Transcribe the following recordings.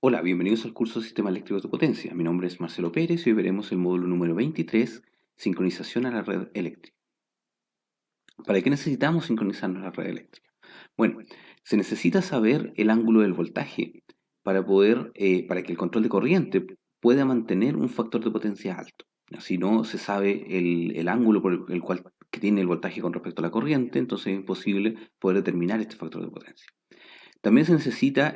Hola, bienvenidos al curso de Sistema Eléctrico de Potencia. Mi nombre es Marcelo Pérez y hoy veremos el módulo número 23, sincronización a la red eléctrica. ¿Para qué necesitamos sincronizarnos a la red eléctrica? Bueno, se necesita saber el ángulo del voltaje para que el control de corriente pueda mantener un factor de potencia alto. Si no se sabe el ángulo por el cual que tiene el voltaje con respecto a la corriente, entonces es imposible poder determinar este factor de potencia. También se necesita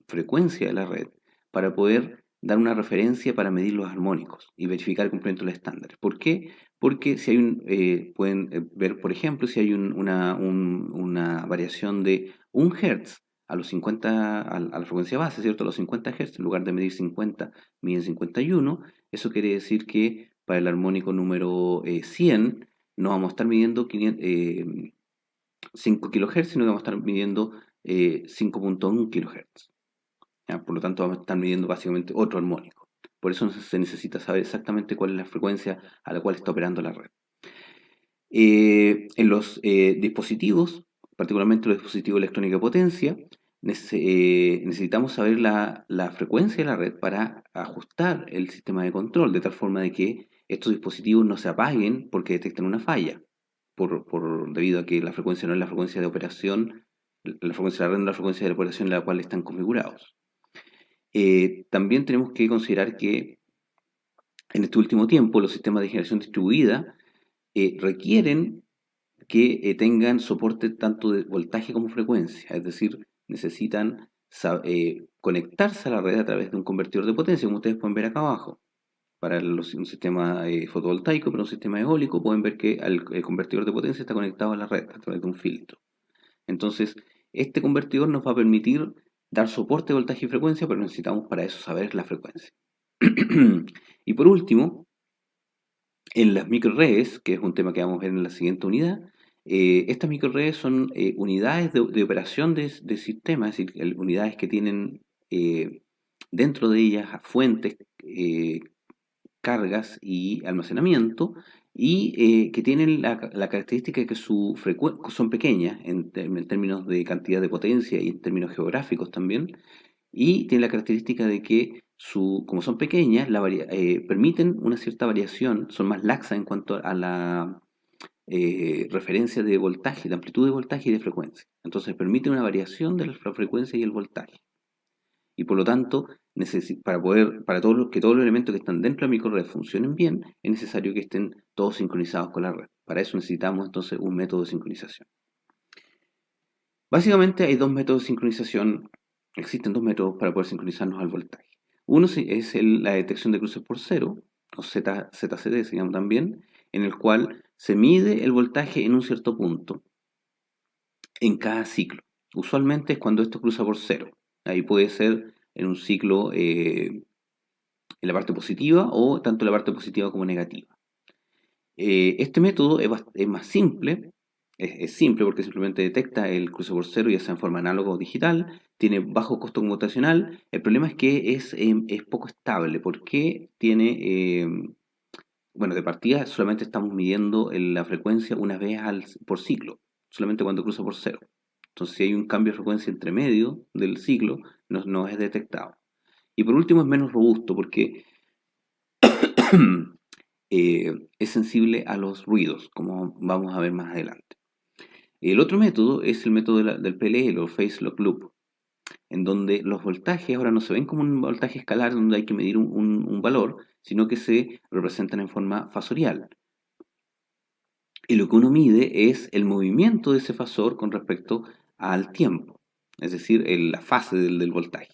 frecuencia de la red para poder dar una referencia para medir los armónicos y verificar el cumplimiento de los estándares. ¿Por qué? Porque si hay pueden ver, por ejemplo, si hay una variación de 1 Hz a los 50, a la frecuencia base, ¿cierto? A los 50 Hz, en lugar de medir 50, miden 51. Eso quiere decir que para el armónico número 100 no vamos a estar midiendo 5 kHz, sino que vamos a estar midiendo 5.1 kHz. ¿Ya? Por lo tanto, vamos a estar midiendo básicamente otro armónico. Por eso se necesita saber exactamente cuál es la frecuencia a la cual está operando la red. En los dispositivos, particularmente los dispositivos electrónicos de potencia, necesitamos saber la frecuencia de la red para ajustar el sistema de control, de tal forma de que estos dispositivos no se apaguen porque detectan una falla, debido a que la frecuencia no es la frecuencia de operación, la frecuencia de la red no es la frecuencia de operación en la cual están configurados. También tenemos que considerar que en este último tiempo los sistemas de generación distribuida requieren que tengan soporte tanto de voltaje como frecuencia, es decir, necesitan conectarse a la red a través de un convertidor de potencia, como ustedes pueden ver acá abajo. Para un sistema fotovoltaico, para un sistema eólico, pueden ver que el convertidor de potencia está conectado a la red a través de un filtro. Entonces, este convertidor nos va a permitir dar soporte de voltaje y frecuencia, pero necesitamos para eso saber la frecuencia. Y por último, en las microredes, que es un tema que vamos a ver en la siguiente unidad, estas microredes son unidades de operación de sistemas, es decir, unidades que tienen dentro de ellas fuentes, cargas y almacenamiento, y que tienen la característica de que son pequeñas en términos de cantidad de potencia y en términos geográficos también, y tiene la característica de que como son pequeñas, permiten una cierta variación, son más laxas en cuanto a la referencia de voltaje, de amplitud de voltaje y de frecuencia. Entonces permite una variación de la frecuencia y el voltaje. Y por lo tanto, para que todos los elementos que están dentro de la microred funcionen bien, es necesario que estén todos sincronizados con la red. Para eso necesitamos entonces un método de sincronización. Básicamente hay dos métodos de sincronización, existen dos métodos para poder sincronizarnos al voltaje. Uno es la detección de cruces por cero, o ZCD se llama también, en el cual se mide el voltaje en un cierto punto en cada ciclo. Usualmente es cuando esto cruza por cero. Ahí puede ser en un ciclo en la parte positiva o tanto en la parte positiva como negativa. Este método es más simple, es simple porque simplemente detecta el cruce por cero, ya sea en forma análoga o digital, tiene bajo costo computacional. El problema es que es poco estable porque bueno, de partida solamente estamos midiendo la frecuencia una vez por ciclo, solamente cuando cruza por cero. Entonces, si hay un cambio de frecuencia entre medio del ciclo, no es detectado. Y por último, es menos robusto porque es sensible a los ruidos, como vamos a ver más adelante. El otro método es el método del PLL o Phase Lock Loop, en donde los voltajes ahora no se ven como un voltaje escalar donde hay que medir un valor, sino que se representan en forma fasorial. Y lo que uno mide es el movimiento de ese fasor con respecto al tiempo, es decir, la fase del voltaje.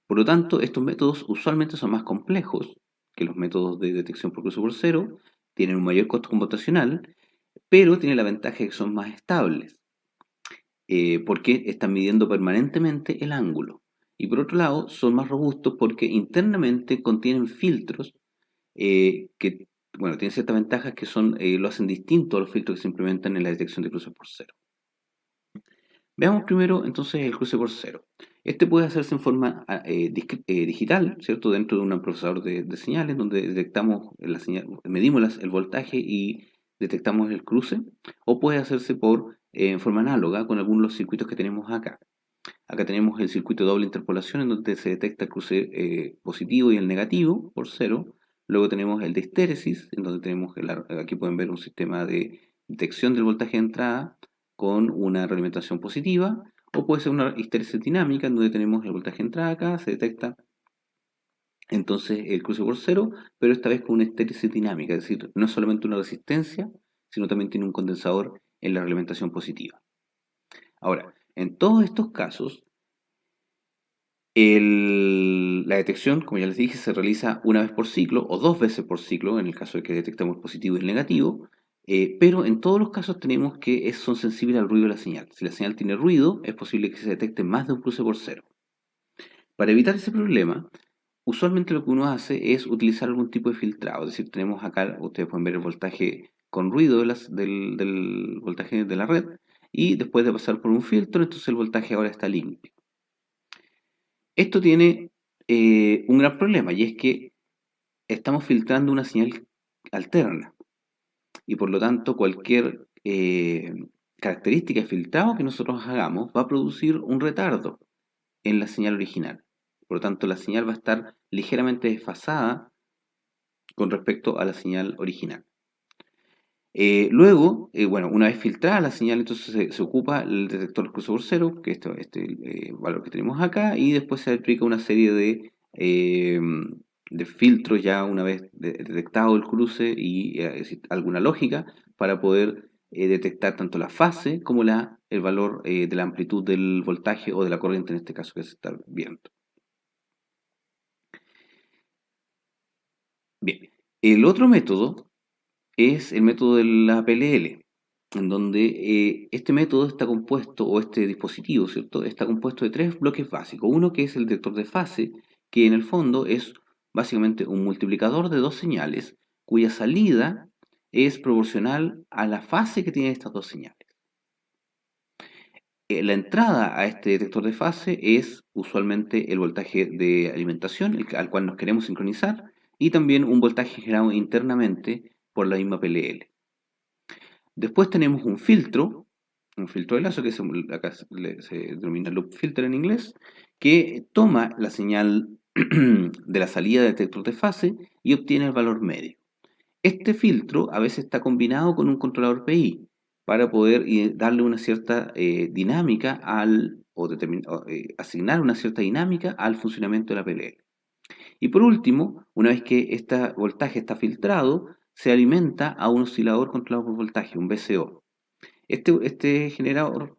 Por lo tanto, estos métodos usualmente son más complejos que los métodos de detección por cruce por cero, tienen un mayor costo computacional, pero tienen la ventaja de que son más estables, porque están midiendo permanentemente el ángulo. Y por otro lado, son más robustos porque internamente contienen filtros que, bueno, tienen ciertas ventajas que lo hacen distinto a los filtros que se implementan en la detección de cruces por cero. Veamos primero entonces el cruce por cero. Este puede hacerse en forma digital, ¿cierto? Dentro de un procesador de señales, donde detectamos la señal, medimos el voltaje y detectamos el cruce, o puede hacerse en forma análoga con algunos de los circuitos que tenemos acá. Acá tenemos el circuito de doble interpolación en donde se detecta el cruce positivo y el negativo por cero. Luego tenemos el de histéresis, en donde tenemos, aquí pueden ver un sistema de detección del voltaje de entrada con una realimentación positiva, o puede ser una histéresis dinámica, en donde tenemos el voltaje de entrada acá, se detecta entonces el cruce por cero, pero esta vez con una histéresis dinámica, es decir, no es solamente una resistencia, sino también tiene un condensador en la realimentación positiva. Ahora, en todos estos casos, la detección, como ya les dije, se realiza una vez por ciclo o dos veces por ciclo, en el caso de que detectemos el positivo y el negativo, pero en todos los casos tenemos que son sensibles al ruido de la señal. Si la señal tiene ruido, es posible que se detecte más de un cruce por cero. Para evitar ese problema, usualmente lo que uno hace es utilizar algún tipo de filtrado, es decir, tenemos acá, ustedes pueden ver el voltaje con ruido del voltaje de la red, y después de pasar por un filtro, entonces el voltaje ahora está limpio. Esto tiene un gran problema, y es que estamos filtrando una señal alterna, y por lo tanto cualquier característica de filtrado que nosotros hagamos va a producir un retardo en la señal original. Por lo tanto, la señal va a estar ligeramente desfasada con respecto a la señal original. Luego, bueno, una vez filtrada la señal, entonces se ocupa el detector cruce por cero, que es este valor que tenemos acá, y después se aplica una serie de filtros ya una vez detectado el cruce y alguna lógica para poder detectar tanto la fase como el valor de la amplitud del voltaje o de la corriente en este caso que se está viendo. Bien, el otro método es el método de la PLL, en donde este método está compuesto, o este dispositivo, ¿cierto? Está compuesto de tres bloques básicos. Uno que es el detector de fase, que en el fondo es básicamente un multiplicador de dos señales, cuya salida es proporcional a la fase que tienen estas dos señales. La entrada a este detector de fase es usualmente el voltaje de alimentación, al cual nos queremos sincronizar, y también un voltaje generado internamente por la misma PLL. Después tenemos un filtro de lazo, que acá se denomina loop filter en inglés, que toma la señal de la salida del detector de fase y obtiene el valor medio. Este filtro a veces está combinado con un controlador PI para poder darle una cierta dinámica asignar una cierta dinámica al funcionamiento de la PLL. Y por último, una vez que este voltaje está filtrado, se alimenta a un oscilador controlado por voltaje, un VCO. Este generador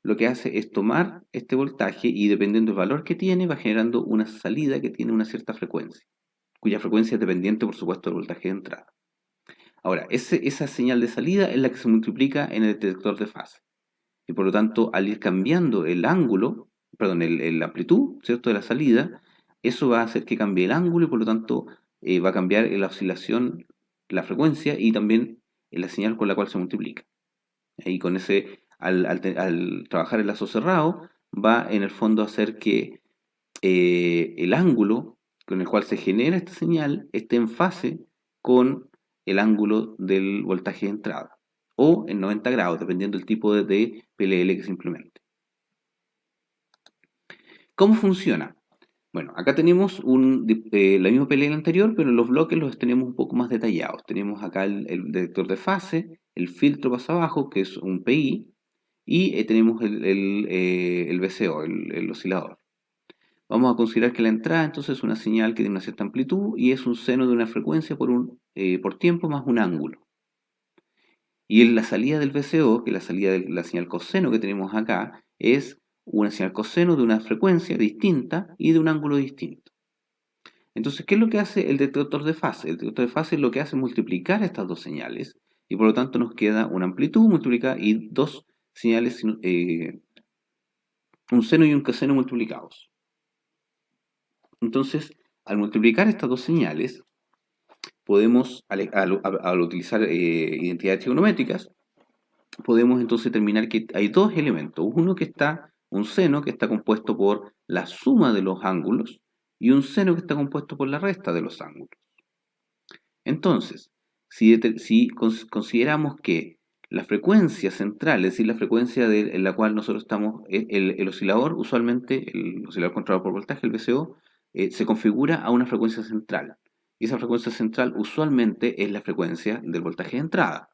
lo que hace es tomar este voltaje y dependiendo del valor que tiene, va generando una salida que tiene una cierta frecuencia, cuya frecuencia es dependiente, por supuesto, del voltaje de entrada. Ahora, esa señal de salida es la que se multiplica en el detector de fase. Y por lo tanto, al ir cambiando el ángulo, perdón, la amplitud, ¿cierto?, de la salida, eso va a hacer que cambie el ángulo y por lo tanto va a cambiar la oscilación, la frecuencia y también la señal con la cual se multiplica. Y con al trabajar el lazo cerrado, va en el fondo a hacer que el ángulo con el cual se genera esta señal esté en fase con el ángulo del voltaje de entrada, o en 90 grados, dependiendo del tipo de PLL que se implemente. ¿Cómo funciona? Bueno, acá tenemos la misma PLL anterior, pero en los bloques los tenemos un poco más detallados. Tenemos acá el detector de fase, el filtro pasa abajo, que es un PI, y tenemos el VCO, el oscilador. Vamos a considerar que la entrada entonces es una señal que tiene una cierta amplitud y es un seno de una frecuencia por tiempo más un ángulo. Y en la salida del VCO, que es la salida de la señal coseno que tenemos acá, es una señal coseno de una frecuencia distinta y de un ángulo distinto. Entonces, ¿qué es lo que hace el detector de fase? El detector de fase lo que hace es multiplicar estas dos señales y por lo tanto nos queda una amplitud multiplicada y dos señales, un seno y un coseno multiplicados. Entonces, al multiplicar estas dos señales, podemos, al utilizar identidades trigonométricas, podemos entonces determinar que hay dos elementos. Un seno que está compuesto por la suma de los ángulos y un seno que está compuesto por la resta de los ángulos. Entonces, si consideramos que La frecuencia central, es decir, la frecuencia en la cual nosotros estamos, el oscilador, usualmente, el oscilador controlado por voltaje, el VCO, se configura a una frecuencia central. Y esa frecuencia central usualmente es la frecuencia del voltaje de entrada.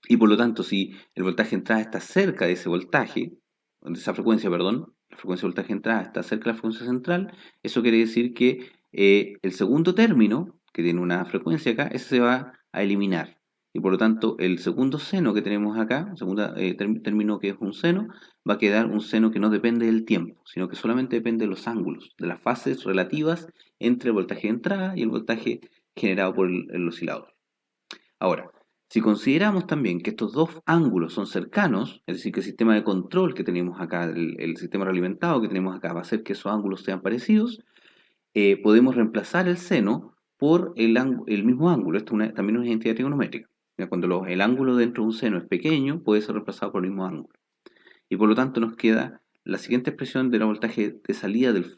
Y por lo tanto, si el voltaje de entrada está cerca de ese voltaje, de esa frecuencia, perdón, la frecuencia de voltaje de entrada está cerca de la frecuencia central, eso quiere decir que el segundo término, que tiene una frecuencia acá, ese se va a eliminar. Y por lo tanto, el segundo seno que tenemos acá, el segundo término que es un seno, va a quedar un seno que no depende del tiempo, sino que solamente depende de los ángulos, de las fases relativas entre el voltaje de entrada y el voltaje generado por el oscilador. Ahora, si consideramos también que estos dos ángulos son cercanos, es decir, que el sistema de control que tenemos acá, el sistema realimentado que tenemos acá, va a hacer que esos ángulos sean parecidos, podemos reemplazar el seno por el mismo ángulo. Esto también es una identidad trigonométrica. Cuando el ángulo dentro de un seno es pequeño, puede ser reemplazado por el mismo ángulo. Y por lo tanto nos queda la siguiente expresión del voltaje de salida del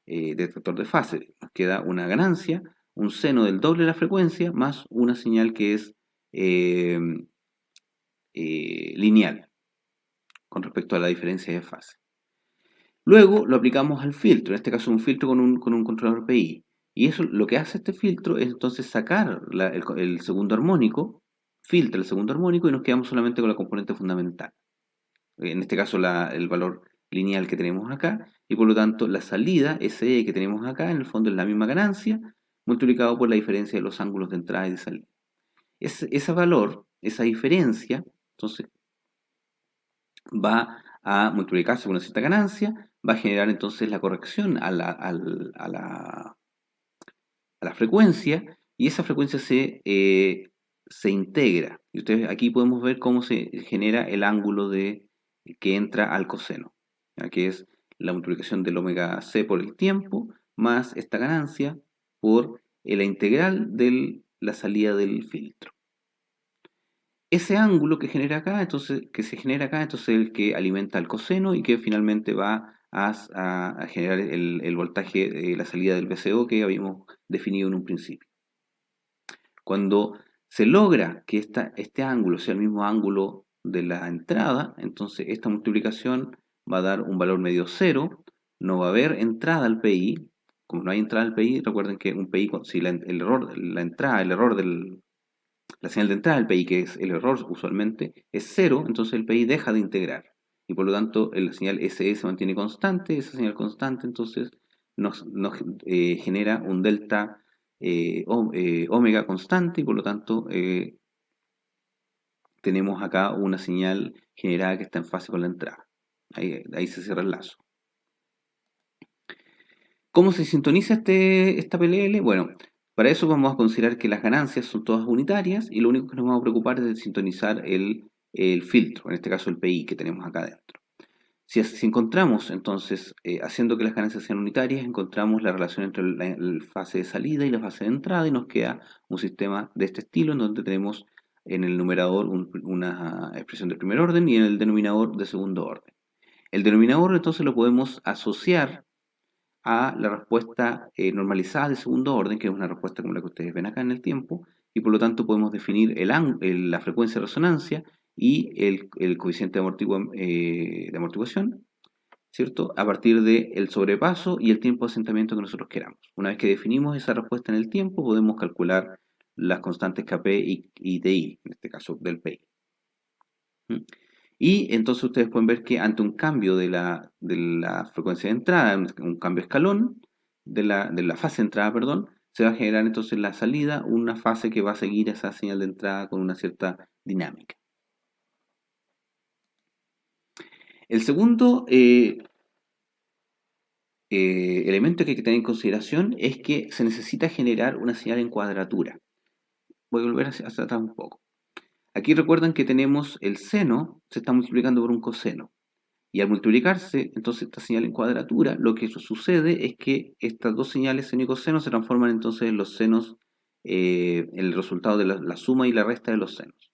detector de fase. Nos queda una ganancia, un seno del doble de la frecuencia, más una señal que es eh, lineal con respecto a la diferencia de fase. Luego lo aplicamos al filtro, en este caso un filtro con un controlador PI. Y eso lo que hace este filtro es entonces sacar el segundo armónico, filtra el segundo armónico y nos quedamos solamente con la componente fundamental. En este caso el valor lineal que tenemos acá, y por lo tanto la salida, SE que tenemos acá, en el fondo es la misma ganancia, multiplicado por la diferencia de los ángulos de entrada y de salida. Ese valor, esa diferencia, entonces va a multiplicarse con una cierta ganancia, va a generar entonces la corrección a la frecuencia, y esa frecuencia se integra. Y ustedes aquí podemos ver cómo se genera el ángulo que entra al coseno, ¿ya? Que es la multiplicación del omega c por el tiempo, más esta ganancia por la integral de la salida del filtro. Ese ángulo que se genera acá, entonces el que alimenta el coseno y que finalmente va a generar el voltaje de la salida del VCO que habíamos definido en un principio. Cuando se logra que este ángulo sea el mismo ángulo de la entrada, entonces esta multiplicación va a dar un valor medio cero, no va a haber entrada al PI. Como no hay entrada al PI, recuerden que un PI, si el error la señal de entrada del PI, que es el error usualmente, es cero, entonces el PI deja de integrar. Y por lo tanto, la señal SE se mantiene constante, esa señal constante entonces nos genera un delta omega constante, y por lo tanto tenemos acá una señal generada que está en fase con la entrada. Ahí se cierra el lazo. ¿Cómo se sintoniza esta PLL? Bueno, para eso vamos a considerar que las ganancias son todas unitarias y lo único que nos vamos a preocupar es de sintonizar el filtro, en este caso el PI que tenemos acá dentro. Si encontramos entonces, haciendo que las ganancias sean unitarias, encontramos la relación entre la fase de salida y la fase de entrada y nos queda un sistema de este estilo en donde tenemos en el numerador una expresión de primer orden y en el denominador de segundo orden. El denominador entonces lo podemos asociar a la respuesta normalizada de segundo orden, que es una respuesta como la que ustedes ven acá en el tiempo, y por lo tanto podemos definir la frecuencia de resonancia y el coeficiente de amortiguación, ¿cierto? A partir del sobrepaso y el tiempo de asentamiento que nosotros queramos. Una vez que definimos esa respuesta en el tiempo, podemos calcular las constantes Kp y Ti, en este caso del PI. ¿Mm? Y entonces ustedes pueden ver que ante un cambio de la frecuencia de entrada, un cambio escalón de la fase de entrada, perdón, se va a generar entonces en la salida una fase que va a seguir esa señal de entrada con una cierta dinámica. El segundo elemento que hay que tener en consideración es que se necesita generar una señal en cuadratura. Voy a volver hacia atrás un poco. Aquí recuerdan que tenemos el seno, se está multiplicando por un coseno. Y al multiplicarse, entonces esta señal en cuadratura, lo que sucede es que estas dos señales seno y coseno se transforman entonces en los senos, el resultado de la suma y la resta de los senos.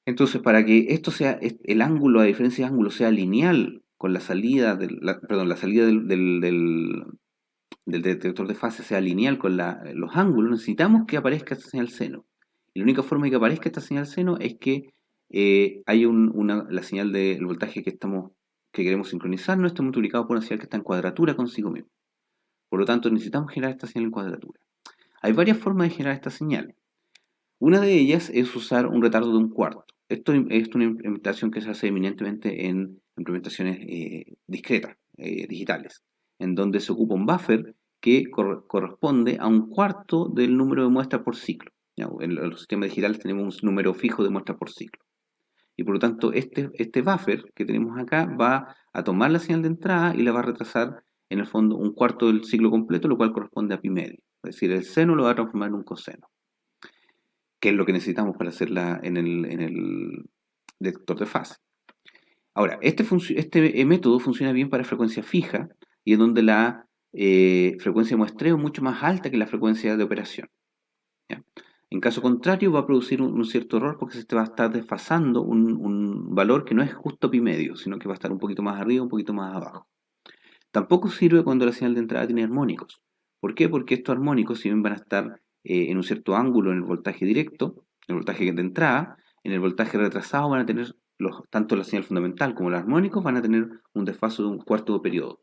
Entonces, para que esto sea, el ángulo, la diferencia de ángulo sea lineal con la salida, la salida del detector de fase sea lineal con los ángulos, necesitamos que aparezca esta señal seno. Y la única forma de que aparezca esta señal seno es que hay la señal del voltaje que queremos sincronizar no esté multiplicado por una señal que está en cuadratura consigo mismo. Por lo tanto, necesitamos generar esta señal en cuadratura. Hay varias formas de generar esta señal. Una de ellas es usar un retardo de un cuarto. Esto es una implementación que se hace eminentemente en implementaciones discretas, digitales, en donde se ocupa un buffer que corresponde a un cuarto del número de muestras por ciclo. ¿Ya? En los sistemas digitales tenemos un número fijo de muestras por ciclo. Y por lo tanto, este buffer que tenemos acá va a tomar la señal de entrada y la va a retrasar en el fondo un cuarto del ciclo completo, lo cual corresponde a pi medio. Es decir, el seno lo va a transformar en un coseno, que es lo que necesitamos para hacerla en el detector de fase. Ahora, este método funciona bien para frecuencia fija y es donde la frecuencia de muestreo es mucho más alta que la frecuencia de operación. ¿Ya? En caso contrario, va a producir un cierto error porque se te va a estar desfasando un valor que no es justo pi medio, sino que va a estar un poquito más arriba, un poquito más abajo. Tampoco sirve cuando la señal de entrada tiene armónicos. ¿Por qué? Porque estos armónicos, si bien van a estar en un cierto ángulo en el voltaje directo, el voltaje de entrada, en el voltaje retrasado van a tener, tanto la señal fundamental como los armónicos van a tener un desfase de un cuarto de periodo.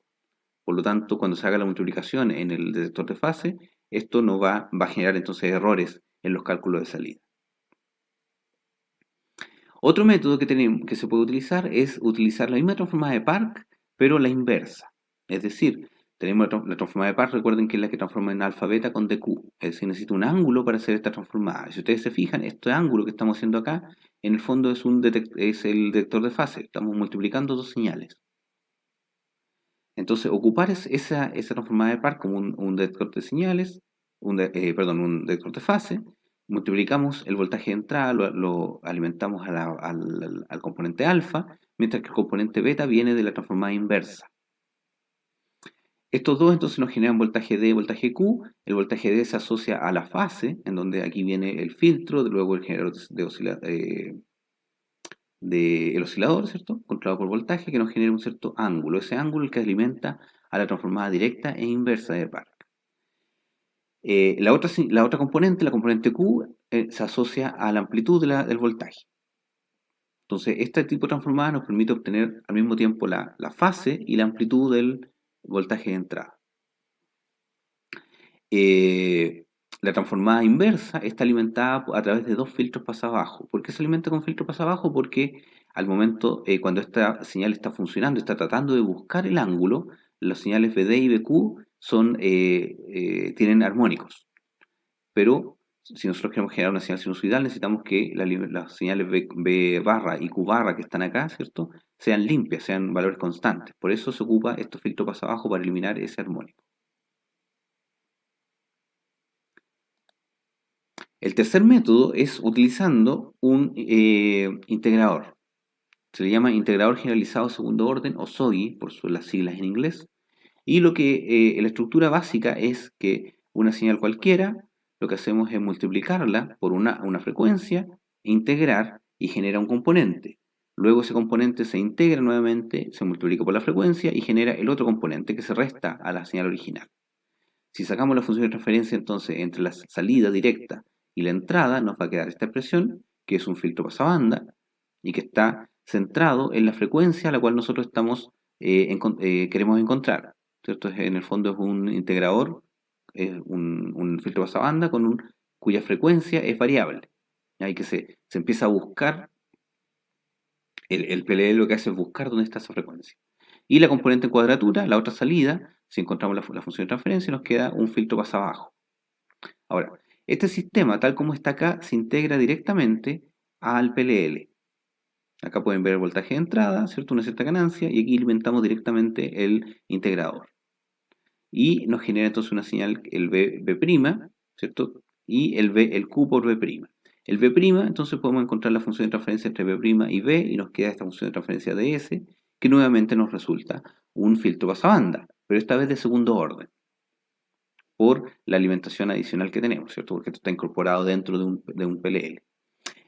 Por lo tanto, cuando se haga la multiplicación en el detector de fase, esto no va a generar entonces errores en los cálculos de salida. Otro método que se puede utilizar es utilizar la misma transformada de Park, pero la inversa. Es decir, tenemos la transformada de Park, recuerden que es la que transforma en alfa beta con dq. Es decir, necesito un ángulo para hacer esta transformada. Si ustedes se fijan, este ángulo que estamos haciendo acá, en el fondo es el detector de fase. Estamos multiplicando dos señales. Entonces, ocupar esa transformada de Park como un detector de señales, un detector de fase, multiplicamos el voltaje de entrada, lo alimentamos al componente alfa, mientras que el componente beta viene de la transformada inversa. Estos dos entonces nos generan voltaje D y voltaje Q. El voltaje D se asocia a la fase, en donde aquí viene el filtro, luego el generador del oscilador, ¿cierto? Controlado por voltaje, que nos genera un cierto ángulo. Ese ángulo es el que alimenta a la transformada directa e inversa de Park. La otra componente, la componente Q, se asocia a la amplitud del voltaje. Entonces, este tipo de transformada nos permite obtener al mismo tiempo la fase y la amplitud del voltaje de entrada. La transformada inversa está alimentada a través de dos filtros pasabajo. ¿Por qué se alimenta con filtro pasabajo? Porque al momento, cuando esta señal está funcionando, está tratando de buscar el ángulo, las señales BD y BQ tienen armónicos. Pero si nosotros queremos generar una señal sinusoidal, necesitamos que las señales B barra y Q barra que están acá, ¿cierto?, sean limpias, sean valores constantes. Por eso se ocupa estos filtros pasabajo para eliminar ese armónico. El tercer método es utilizando un integrador. Se le llama integrador generalizado de segundo orden o SOGI por las siglas en inglés. Y la estructura básica es que una señal cualquiera, lo que hacemos es multiplicarla por una frecuencia, integrar y genera un componente. Luego ese componente se integra nuevamente, se multiplica por la frecuencia y genera el otro componente que se resta a la señal original. Si sacamos la función de transferencia entonces entre la salida directa y la entrada, nos va a quedar esta expresión, que es un filtro pasabanda y que está centrado en la frecuencia a la cual nosotros queremos encontrar. ¿Cierto? En el fondo es un integrador, un filtro pasabanda cuya frecuencia es variable. Hay que se empieza a buscar, el PLL lo que hace es buscar dónde está esa frecuencia. Y la componente en cuadratura, la otra salida, si encontramos la función de transferencia, nos queda un filtro pasabajo. Ahora, este sistema, tal como está acá, se integra directamente al PLL. Acá pueden ver el voltaje de entrada, ¿cierto? Una cierta ganancia, y aquí alimentamos directamente el integrador. Y nos genera entonces una señal, el B', ¿cierto? Y el Q por B'. El B', entonces podemos encontrar la función de transferencia entre B' y B, y nos queda esta función de transferencia de S, que nuevamente nos resulta un filtro pasabanda, pero esta vez de segundo orden, por la alimentación adicional que tenemos, ¿cierto? Porque esto está incorporado dentro de un PLL.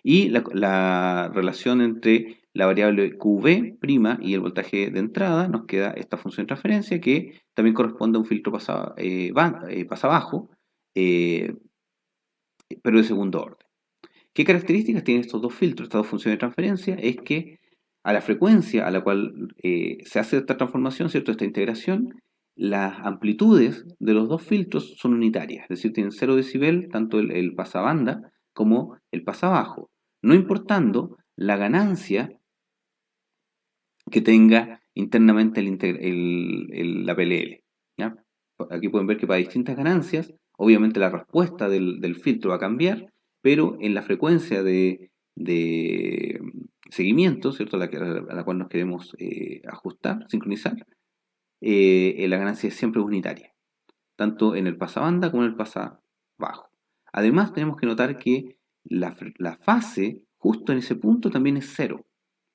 Y la relación entre la variable QV' y el voltaje de entrada nos queda esta función de transferencia que también corresponde a un filtro pasabajo, pero de segundo orden. ¿Qué características tienen estos dos filtros, estas dos funciones de transferencia? Es que a la frecuencia a la cual se hace esta transformación, ¿cierto? Esta integración, las amplitudes de los dos filtros son unitarias, es decir, tienen 0 decibel tanto el pasabanda como el pasabajo, no importando la ganancia que tenga internamente la PLL. ¿Ya? Aquí pueden ver que para distintas ganancias, obviamente la respuesta del filtro va a cambiar, pero en la frecuencia de seguimiento, ¿cierto? A la cual nos queremos ajustar, sincronizar, la ganancia siempre es unitaria, tanto en el pasabanda como en el pasabajo. Además, tenemos que notar que la fase, justo en ese punto, también es cero.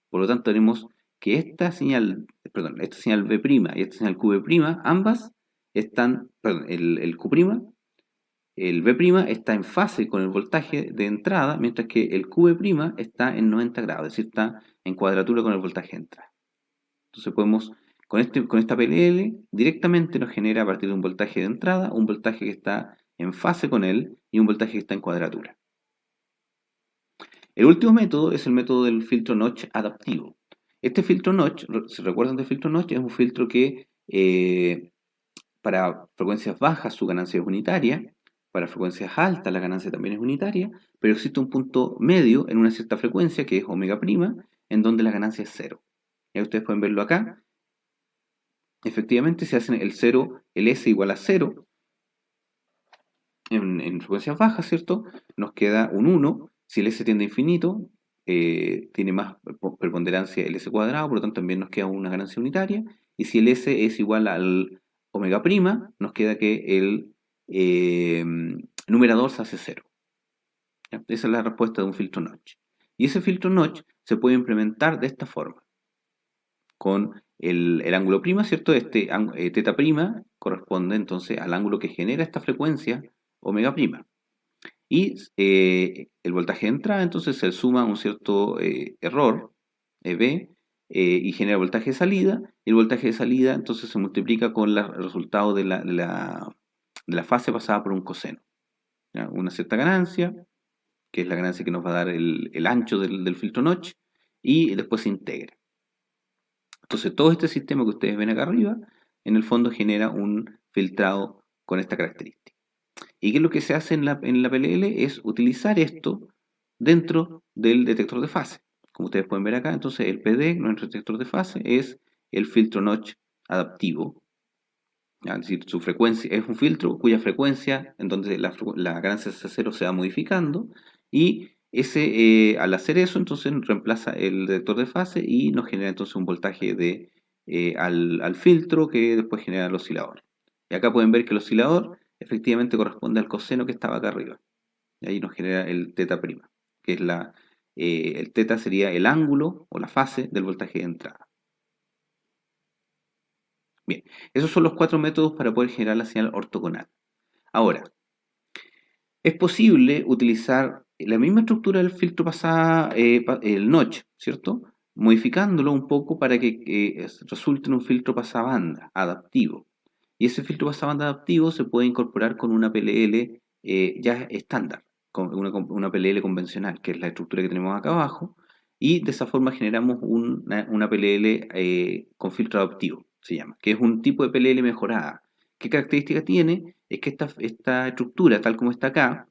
Por lo tanto, tenemos que esta señal B' y esta señal Q', ambas están, perdón, el Q', el B' está en fase con el voltaje de entrada, mientras que el Q' está en 90 grados, es decir, está en cuadratura con el voltaje de entrada. Entonces podemos, con esta PLL, directamente nos genera a partir de un voltaje de entrada, un voltaje que está en fase con él y un voltaje que está en cuadratura. El último método es el método del filtro notch adaptivo. Este filtro notch, si recuerdan del filtro notch, es un filtro que para frecuencias bajas su ganancia es unitaria, para frecuencias altas la ganancia también es unitaria, pero existe un punto medio en una cierta frecuencia que es omega prima, en donde la ganancia es cero. Ya ustedes pueden verlo acá. Efectivamente, si hacen el S igual a 0 en frecuencias bajas, ¿cierto? Nos queda un 1. Si el S tiende a infinito, tiene más preponderancia el S cuadrado, por lo tanto también nos queda una ganancia unitaria. Y si el S es igual al omega prima, nos queda que el numerador se hace 0. ¿Ya? Esa es la respuesta de un filtro notch. Y ese filtro notch se puede implementar de esta forma. Con el ángulo prima, ¿cierto? Teta prima corresponde entonces al ángulo que genera esta frecuencia omega prima. Y el voltaje de entrada entonces se suma un cierto error, B, y genera voltaje de salida. Y el voltaje de salida entonces se multiplica con el resultado de la fase pasada por un coseno. ¿Ya? Una cierta ganancia, que es la ganancia que nos va a dar el ancho del filtro notch, y después se integra. Entonces todo este sistema que ustedes ven acá arriba, en el fondo genera un filtrado con esta característica. ¿Y qué es lo que se hace en la PLL? Es utilizar esto dentro del detector de fase. Como ustedes pueden ver acá, entonces el PD, nuestro detector de fase, es el filtro notch adaptivo. Es decir, su frecuencia es un filtro cuya frecuencia, en donde la ganancia de cero se va modificando, y al hacer eso, entonces reemplaza el detector de fase y nos genera entonces un voltaje al filtro que después genera el oscilador. Y acá pueden ver que el oscilador efectivamente corresponde al coseno que estaba acá arriba. Y ahí nos genera el teta prima, que es el teta sería el ángulo o la fase del voltaje de entrada. Bien, esos son los 4 métodos para poder generar la señal ortogonal. Ahora, es posible utilizar la misma estructura del filtro pasada, el notch, ¿cierto? Modificándolo un poco para que resulte en un filtro pasabanda adaptivo. Y ese filtro pasabanda adaptivo se puede incorporar con una PLL ya estándar, con una PLL convencional, que es la estructura que tenemos acá abajo, y de esa forma generamos una PLL con filtro adaptivo, se llama, que es un tipo de PLL mejorada. ¿Qué característica tiene? Es que esta estructura, tal como está acá,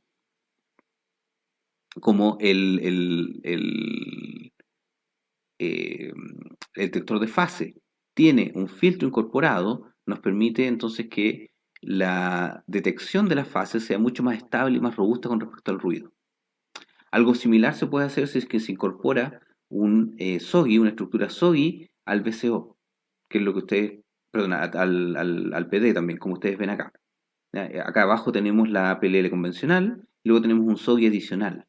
como eh, el detector de fase tiene un filtro incorporado, nos permite entonces que la detección de la fase sea mucho más estable y más robusta con respecto al ruido. Algo similar se puede hacer si es que se incorpora un SOGI, una estructura SOGI al VCO, que es lo que ustedes, perdón, al PD también, como ustedes ven acá. Acá abajo tenemos la PLL convencional, y luego tenemos un SOGI adicional.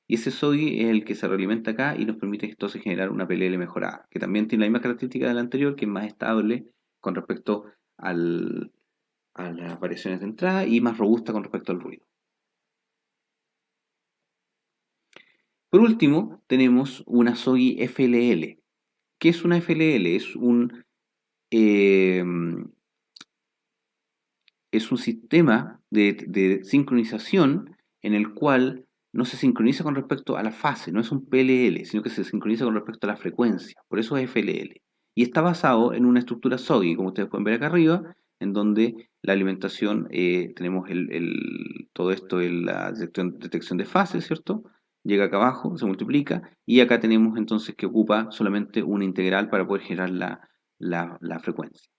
Y ese SOGI es el que se realimenta acá y nos permite entonces generar una PLL mejorada, que también tiene la misma característica de la anterior, que es más estable con respecto a las variaciones de entrada y más robusta con respecto al ruido. Por último, tenemos una SOGI FLL. ¿Qué es una FLL? Eh, es un sistema de sincronización en el cual no se sincroniza con respecto a la fase, no es un PLL, sino que se sincroniza con respecto a la frecuencia, por eso es FLL. Y está basado en una estructura SOGI, como ustedes pueden ver acá arriba, en donde la alimentación, tenemos todo esto en la detección de fases, ¿cierto? Llega acá abajo, se multiplica, y acá tenemos entonces que ocupa solamente una integral para poder generar la frecuencia.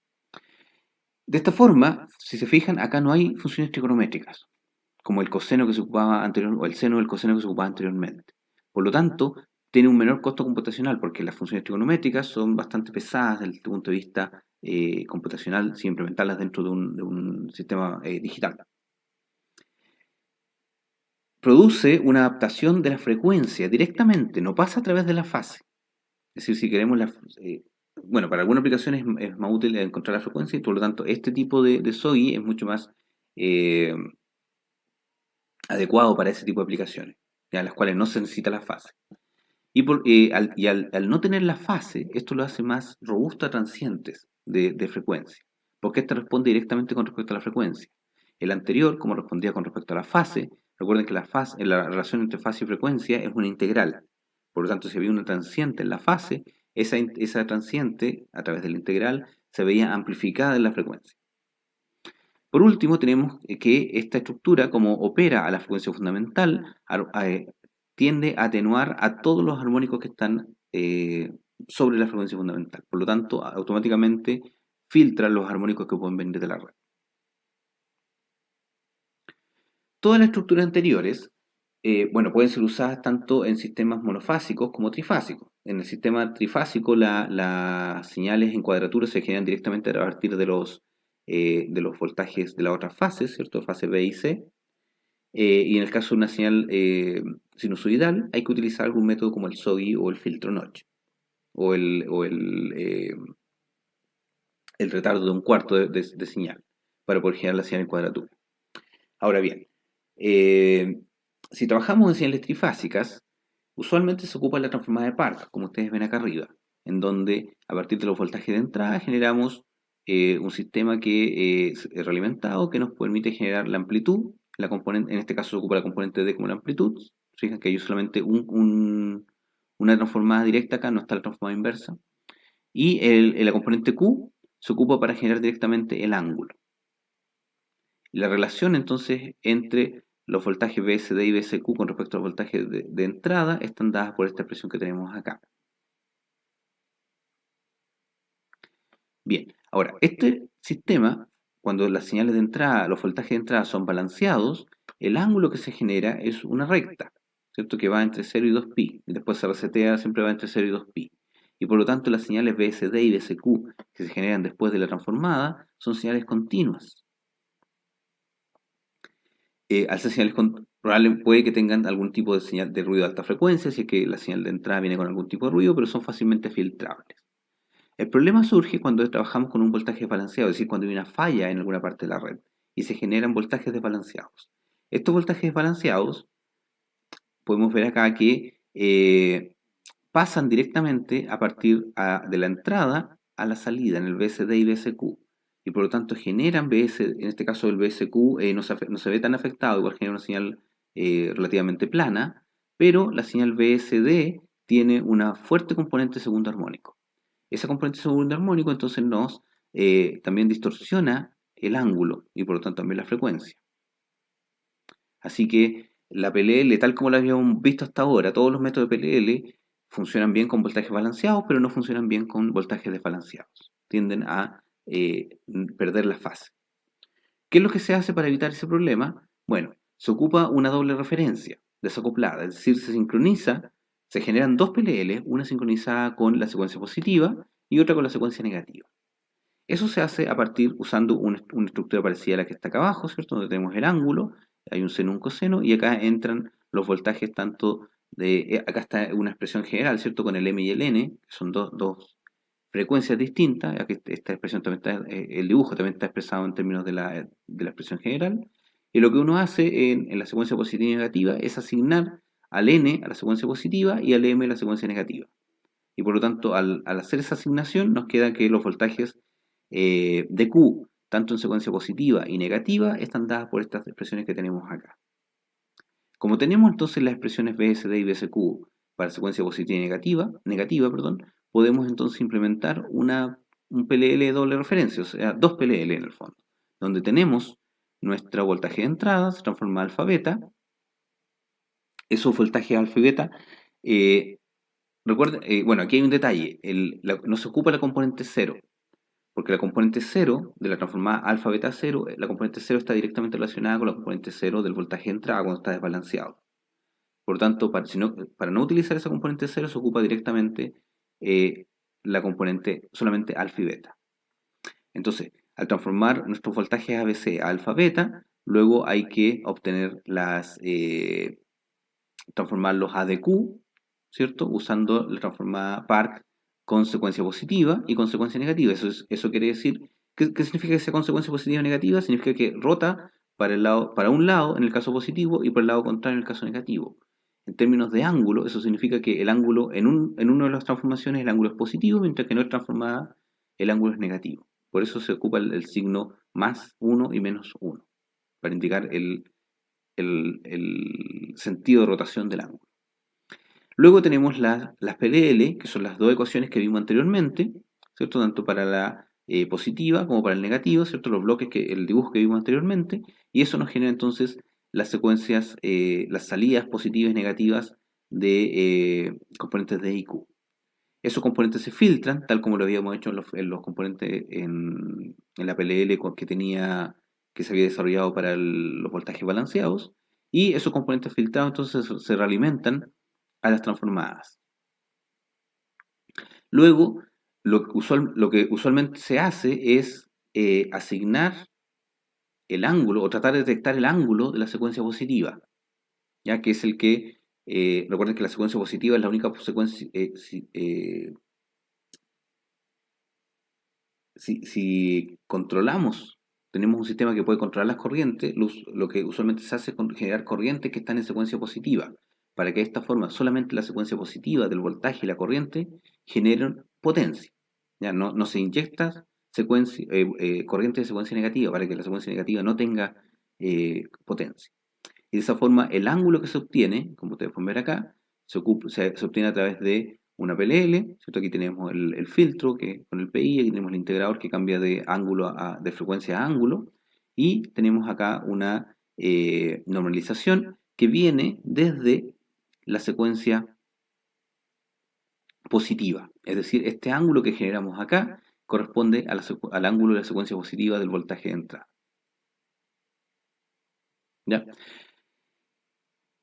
De esta forma, si se fijan, acá no hay funciones trigonométricas, como el coseno que se ocupaba anteriormente, o el seno del coseno que se ocupaba anteriormente. Por lo tanto, tiene un menor costo computacional, porque las funciones trigonométricas son bastante pesadas desde el punto de vista computacional si implementarlas dentro de un sistema digital. Produce una adaptación de la frecuencia directamente, no pasa a través de la fase. Es decir, si queremos bueno, para algunas aplicaciones es más útil encontrar la frecuencia y por lo tanto este tipo de SOI es mucho más eh, adecuado para ese tipo de aplicaciones, ya, las cuales no se necesita la fase. Al no tener la fase, esto lo hace más robusto a transientes de frecuencia, porque este responde directamente con respecto a la frecuencia. El anterior, como respondía con respecto a la fase, recuerden que la relación entre fase y frecuencia es una integral. Por lo tanto, si había una transiente en la fase, esa transiente, a través de la integral, se veía amplificada en la frecuencia. Por último, tenemos que esta estructura, como opera a la frecuencia fundamental, tiende a atenuar a todos los armónicos que están sobre la frecuencia fundamental. Por lo tanto, automáticamente filtra los armónicos que pueden venir de la red. Todas las estructuras anteriores, bueno, pueden ser usadas tanto en sistemas monofásicos como trifásicos. En el sistema trifásico, las señales en cuadratura se generan directamente a partir de los voltajes de las otras fases, ¿cierto? Fase B y C. Y en el caso de una señal sinusoidal, hay que utilizar algún método como el SOGI o el filtro Notch, o el retardo de un cuarto de señal, para poder generar la señal en cuadratura. Ahora bien, si trabajamos en señales trifásicas, usualmente se ocupa la transformada de Park, como ustedes ven acá arriba, en donde a partir de los voltajes de entrada generamos un sistema que es realimentado que nos permite generar la amplitud, la componente, en este caso se ocupa la componente D como la amplitud. Fijan que hay solamente una transformada directa acá, no está la transformada inversa. Y la componente Q se ocupa para generar directamente el ángulo. La relación entonces entre los voltajes VSD y VSQ con respecto al voltaje de entrada están dadas por esta expresión que tenemos acá. Bien, ahora, este sistema, cuando las señales de entrada, los voltajes de entrada son balanceados, el ángulo que se genera es una recta, ¿cierto? Que va entre 0 y 2pi, y después se resetea, siempre va entre 0 y 2pi. Y por lo tanto las señales VSD y VSQ que se generan después de la transformada son señales continuas. Al ser señales probablemente puede que tengan algún tipo de señal de ruido de alta frecuencia, si es que la señal de entrada viene con algún tipo de ruido, pero son fácilmente filtrables. El problema surge cuando trabajamos con un voltaje desbalanceado, es decir, cuando hay una falla en alguna parte de la red y se generan voltajes desbalanceados. Estos voltajes desbalanceados, podemos ver acá que pasan directamente a partir de la entrada a la salida en el VSD y VSQ. Y por lo tanto generan en este caso el VSQ no se ve tan afectado, igual genera una señal relativamente plana, pero la señal VSD tiene una fuerte componente segundo armónico. Esa componente segundo armónico entonces nos también distorsiona el ángulo y por lo tanto también la frecuencia. Así que la PLL, tal como la habíamos visto hasta ahora, todos los métodos de PLL funcionan bien con voltajes balanceados, pero no funcionan bien con voltajes desbalanceados. Tienden a perder la fase. ¿Qué es lo que se hace para evitar ese problema? Bueno, se ocupa una doble referencia desacoplada, es decir, se sincroniza, se generan dos PLL, una sincronizada con la secuencia positiva y otra con la secuencia negativa. Eso se hace a partir usando una estructura parecida a la que está acá abajo, ¿cierto? Donde tenemos el ángulo, hay un seno, un coseno, y acá entran los voltajes tanto acá está una expresión general, ¿cierto? Con el M y el N, que son dos frecuencias distintas. Aquí esta expresión también está, el dibujo también está expresado en términos de la expresión general. Y lo que uno hace en la secuencia positiva y negativa es asignar al N a la secuencia positiva y al M a la secuencia negativa. Y por lo tanto, al hacer esa asignación, nos queda que los voltajes de Q, tanto en secuencia positiva y negativa, están dadas por estas expresiones que tenemos acá. Como tenemos entonces las expresiones BSD y BSQ para secuencia positiva y negativa, perdón, podemos entonces implementar un PLL de doble referencia, o sea, dos PLL en el fondo, donde tenemos nuestra voltaje de entrada, se transforma a alfa beta, esos voltajes alfa y beta, recuerden, bueno, aquí hay un detalle, no se ocupa la componente 0, porque la componente 0 de la transformada alfa beta 0, la componente 0 está directamente relacionada con la componente 0 del voltaje de entrada cuando está desbalanceado. Por lo tanto, para no utilizar esa componente 0 se ocupa directamente la componente solamente alfa y beta. Entonces, al transformar nuestros voltajes ABC a alfa beta, luego hay que obtener transformarlos a DQ, ¿cierto? Usando la transformada Park con secuencia positiva y consecuencia negativa. Eso quiere decir, ¿qué significa que sea consecuencia positiva o negativa? Significa que rota para un lado en el caso positivo y para el lado contrario en el caso negativo. En términos de ángulo, eso significa que el ángulo en una de las transformaciones el ángulo es positivo, mientras que en otra transformada el ángulo es negativo. Por eso se ocupa el signo más 1 y menos 1, para indicar el sentido de rotación del ángulo. Luego tenemos las PDL, que son las dos ecuaciones que vimos anteriormente, ¿cierto? Tanto para la positiva como para el negativo, ¿cierto? Los bloques, el dibujo que vimos anteriormente, y eso nos genera entonces las secuencias, las salidas positivas y negativas de componentes de IQ. Esos componentes se filtran, tal como lo habíamos hecho en los componentes en la PLL que se había desarrollado para los voltajes balanceados, y esos componentes filtrados entonces se realimentan a las transformadas. Luego, lo que usualmente se hace es asignar el ángulo o tratar de detectar el ángulo de la secuencia positiva, ya que es el que, recuerden que la secuencia positiva es la única secuencia, si controlamos, tenemos un sistema que puede controlar las corrientes, lo que usualmente se hace es generar corrientes que están en secuencia positiva, para que de esta forma solamente la secuencia positiva del voltaje y la corriente generen potencia. Ya no se inyecta corriente de secuencia negativa para que la secuencia negativa no tenga potencia. Y de esa forma el ángulo que se obtiene, como ustedes pueden ver acá, se obtiene a través de una PLL, ¿cierto? Aquí tenemos el filtro con el PI, aquí tenemos el integrador que cambia de de frecuencia a ángulo, y tenemos acá una normalización que viene desde la secuencia positiva. Es decir, este ángulo que generamos acá corresponde al ángulo de la secuencia positiva del voltaje de entrada. ¿Ya?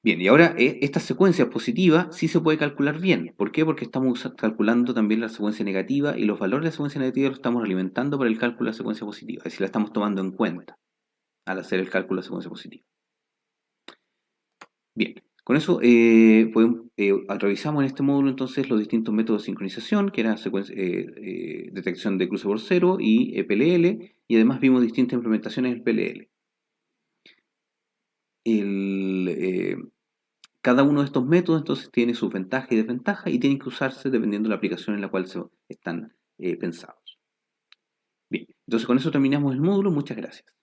Bien, y ahora esta secuencia positiva sí se puede calcular bien. ¿Por qué? Porque estamos calculando también la secuencia negativa y los valores de la secuencia negativa los estamos alimentando para el cálculo de la secuencia positiva. Es decir, la estamos tomando en cuenta al hacer el cálculo de la secuencia positiva. Bien, con eso revisamos en este módulo entonces los distintos métodos de sincronización, que era detección de cruce por cero y PLL, y además vimos distintas implementaciones del PLL. Cada uno de estos métodos entonces tiene sus ventajas y desventajas y tienen que usarse dependiendo de la aplicación en la cual están pensados. Bien, entonces con eso terminamos el módulo. Muchas gracias.